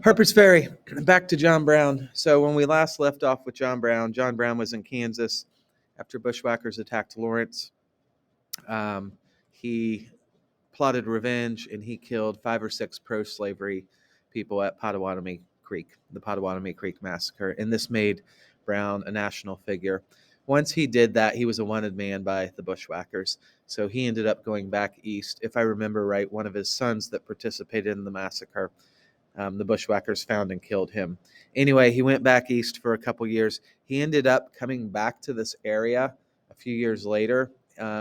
Harper's Ferry. Back to John Brown. So when we last left off with John Brown was in Kansas after bushwhackers attacked Lawrence. Um, he plotted revenge and he killed 5 or 6 pro-slavery people at Pottawatomie Creek, the Pottawatomie Creek Massacre, and this made Brown a national figure. Once he did that, he was a wanted man by the bushwhackers. So he ended up going back east. If I remember right, one of his sons that participated in the massacre, the bushwhackers found and killed him. Anyway, he went back east for a couple years. He ended up coming back to this area a few years later.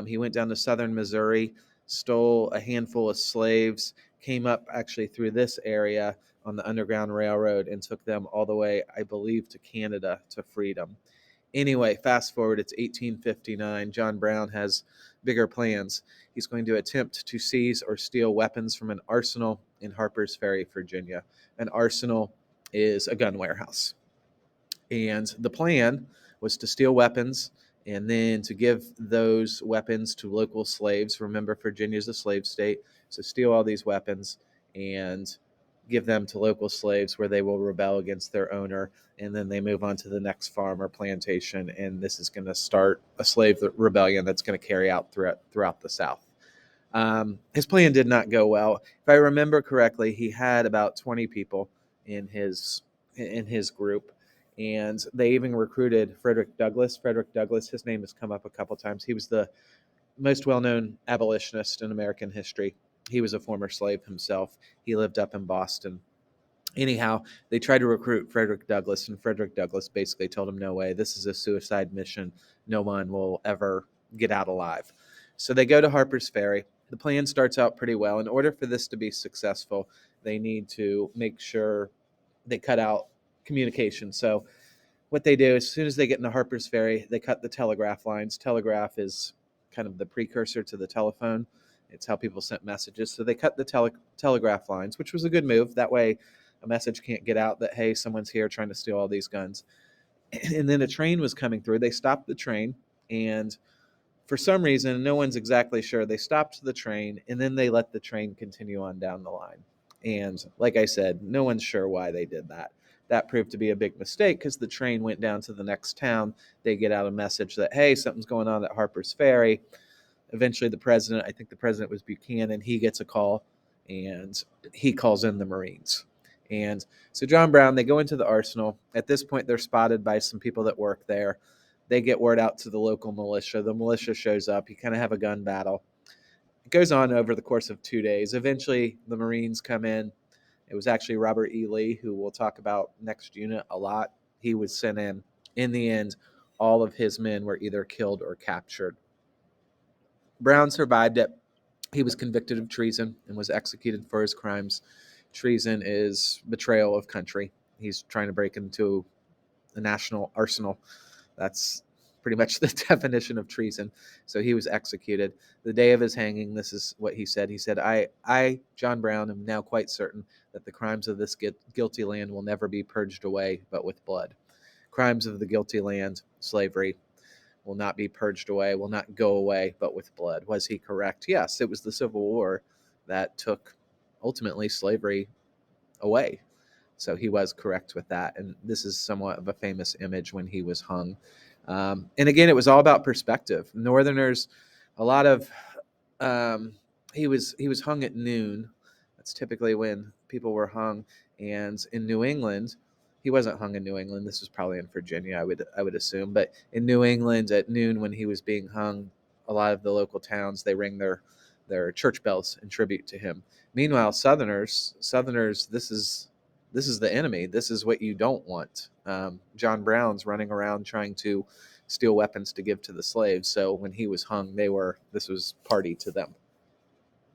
He went down to southern Missouri, stole a handful of slaves, came up actually through this area on the Underground Railroad and took them all the way, I believe, to Canada to freedom. Anyway, fast forward, it's 1859. John Brown has bigger plans. He's going to attempt to seize or steal weapons from an arsenal in Harper's Ferry, Virginia. An arsenal is a gun warehouse. And the plan was to steal weapons and then to give those weapons to local slaves. Remember, Virginia's a slave state. So steal all these weapons and give them to local slaves where they will rebel against their owner. And then they move on to the next farm or plantation. And this is going to start a slave rebellion that's going to carry out throughout the South. His plan did not go well. If I remember correctly, he had about 20 people in his group, and they even recruited Frederick Douglass. Frederick Douglass, his name has come up a couple times. He was the most well-known abolitionist in American history. He was a former slave himself. He lived up in Boston. Anyhow, they tried to recruit Frederick Douglass, and Frederick Douglass basically told him, "No way, this is a suicide mission. No one will ever get out alive." So they go to Harper's Ferry. The plan starts out pretty well. In order for this to be successful, they need to make sure they cut out communication. So what they do, as soon as they get into Harper's Ferry, they cut the telegraph lines. Telegraph is kind of the precursor to the telephone. It's how people sent messages. So they cut the telegraph lines, which was a good move. That way, a message can't get out that, hey, someone's here trying to steal all these guns. And then a train was coming through. They stopped the train, and for some reason, no one's exactly sure, they stopped the train and then they let the train continue on down the line. And like I said, no one's sure why they did that. That proved to be a big mistake because the train went down to the next town. They get out a message that, hey, something's going on at Harper's Ferry. Eventually, the president, I think the president was Buchanan, he gets a call and he calls in the Marines. And so John Brown, they go into the arsenal. At this point, they're spotted by some people that work there. They get word out to the local militia. The militia shows up. You kind of have a gun battle. It goes on over the course of 2 days. Eventually, the Marines come in. It was actually Robert E. Lee, who we'll talk about next unit a lot. He was sent in. In the end, all of his men were either killed or captured. Brown survived it. He was convicted of treason and was executed for his crimes. Treason is betrayal of country. He's trying to break into the national arsenal. That's pretty much the definition of treason. So he was executed. The day of his hanging, this is what he said. He said, I, John Brown, am now quite certain that the crimes of this guilty land will never be purged away but with blood. Crimes of the guilty land, slavery, will not be purged away, will not go away but with blood. Was he correct? Yes, it was the Civil War that took ultimately slavery away. So he was correct with that. And this is somewhat of a famous image when he was hung. And again, it was all about perspective. Northerners, a lot of he was hung at noon. That's typically when people were hung. And in New England, he wasn't hung in New England. This was probably in Virginia, I would assume. But in New England at noon when he was being hung, a lot of the local towns they ring their church bells in tribute to him. Meanwhile, Southerners, this is the enemy. This is what you don't want. John Brown's running around trying to steal weapons to give to the slaves. So when he was hung, this was party to them.